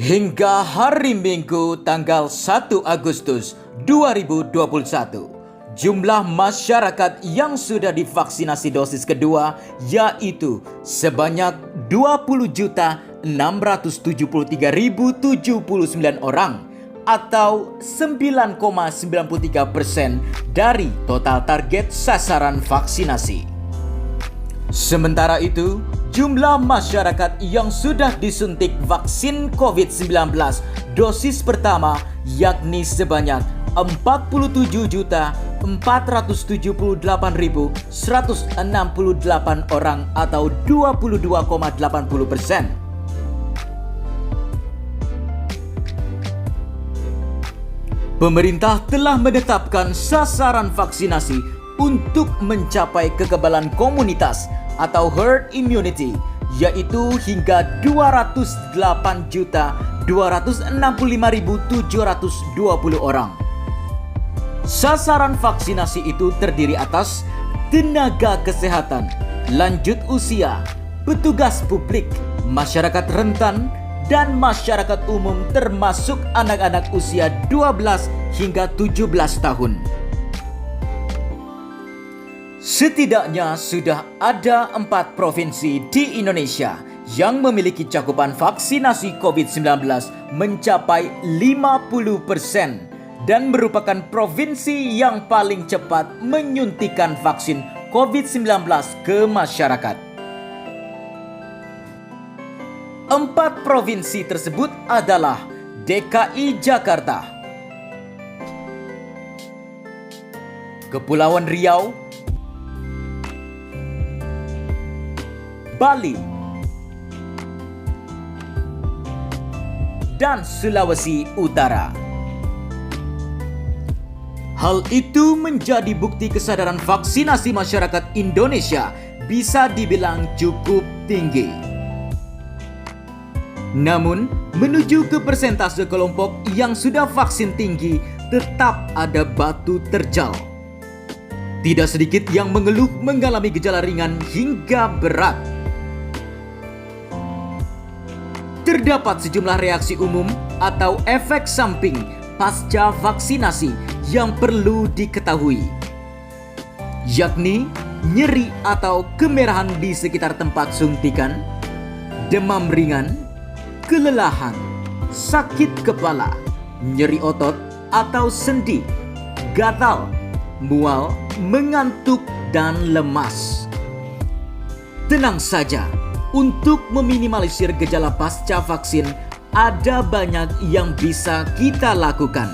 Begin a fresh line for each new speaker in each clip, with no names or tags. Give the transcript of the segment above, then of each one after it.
Hingga hari Minggu tanggal 1 Agustus 2021, jumlah masyarakat yang sudah divaksinasi dosis kedua yaitu sebanyak 20.673.079 orang atau 9,93% dari total target sasaran vaksinasi. Sementara itu, jumlah masyarakat yang sudah disuntik vaksin COVID-19 dosis pertama yakni sebanyak 47.478.168 orang atau 22,80%. Pemerintah telah menetapkan sasaran vaksinasi untuk mencapai kekebalan komunitas atau herd immunity, yaitu hingga 208.265.720 orang. Sasaran vaksinasi itu terdiri atas tenaga kesehatan, lanjut usia, petugas publik, masyarakat rentan, dan masyarakat umum termasuk anak-anak usia 12 hingga 17 tahun. Setidaknya sudah ada 4 provinsi di Indonesia yang memiliki cakupan vaksinasi COVID-19 mencapai 50% dan merupakan provinsi yang paling cepat menyuntikkan vaksin COVID-19 ke masyarakat. 4 provinsi tersebut adalah DKI Jakarta, Kepulauan Riau, Bali, dan Sulawesi Utara. Hal itu menjadi bukti kesadaran vaksinasi masyarakat Indonesia bisa dibilang cukup tinggi. Namun, menuju ke persentase kelompok yang sudah vaksin tinggi, tetap ada batu terjal. Tidak sedikit yang mengeluh mengalami gejala ringan hingga berat. Terdapat sejumlah reaksi umum atau efek samping pasca vaksinasi yang perlu diketahui, yakni nyeri atau kemerahan di sekitar tempat suntikan, demam ringan, kelelahan, sakit kepala, nyeri otot atau sendi, gatal, mual, mengantuk, dan lemas. Tenang saja, untuk meminimalisir gejala pasca vaksin, ada banyak yang bisa kita lakukan.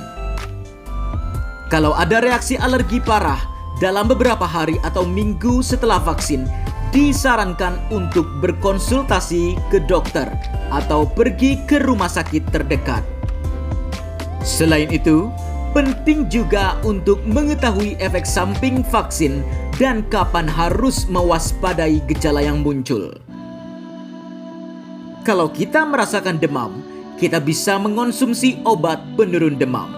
Kalau ada reaksi alergi parah dalam beberapa hari atau minggu setelah vaksin, disarankan untuk berkonsultasi ke dokter atau pergi ke rumah sakit terdekat. Selain itu, penting juga untuk mengetahui efek samping vaksin dan kapan harus mewaspadai gejala yang muncul. Kalau kita merasakan demam, kita bisa mengonsumsi obat penurun demam.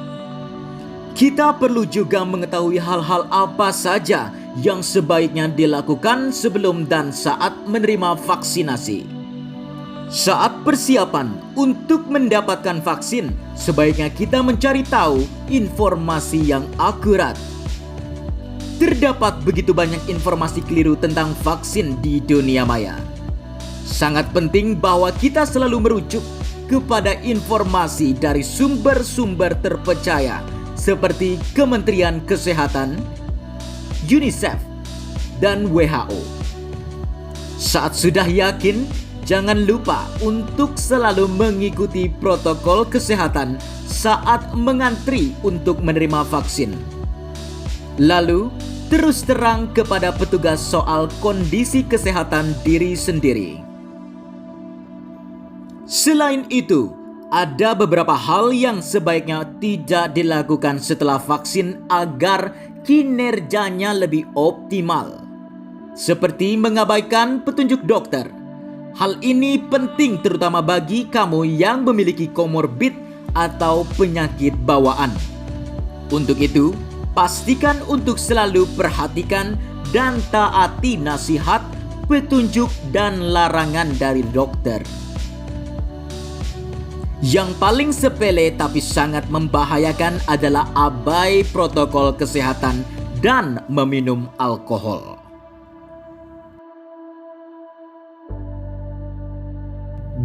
Kita perlu juga mengetahui hal-hal apa saja yang sebaiknya dilakukan sebelum dan saat menerima vaksinasi. Saat persiapan untuk mendapatkan vaksin, sebaiknya kita mencari tahu informasi yang akurat. Terdapat begitu banyak informasi keliru tentang vaksin di dunia maya. Sangat penting bahwa kita selalu merujuk kepada informasi dari sumber-sumber terpercaya seperti Kementerian Kesehatan, UNICEF, dan WHO. Saat sudah yakin, jangan lupa untuk selalu mengikuti protokol kesehatan saat mengantri untuk menerima vaksin. Lalu, terus terang kepada petugas soal kondisi kesehatan diri sendiri. Selain itu, ada beberapa hal yang sebaiknya tidak dilakukan setelah vaksin agar kinerjanya lebih optimal, seperti mengabaikan petunjuk dokter. Hal ini penting terutama bagi kamu yang memiliki komorbid atau penyakit bawaan. Untuk itu, pastikan untuk selalu perhatikan dan taati nasihat, petunjuk, dan larangan dari dokter. Yang paling sepele tapi sangat membahayakan adalah abai protokol kesehatan dan meminum alkohol.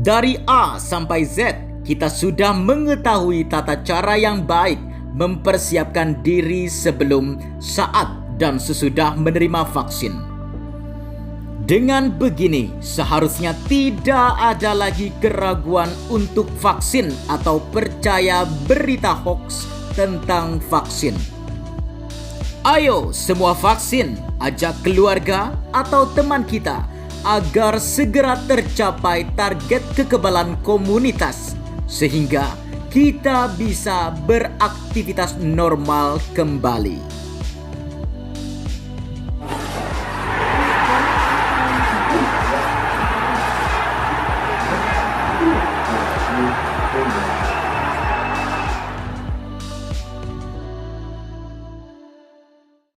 Dari A sampai Z, kita sudah mengetahui tata cara yang baik mempersiapkan diri sebelum, saat, dan sesudah menerima vaksin. Dengan begini, seharusnya tidak ada lagi keraguan untuk vaksin atau percaya berita hoaks tentang vaksin. Ayo semua vaksin, ajak keluarga atau teman kita agar segera tercapai target kekebalan komunitas sehingga kita bisa beraktivitas normal kembali.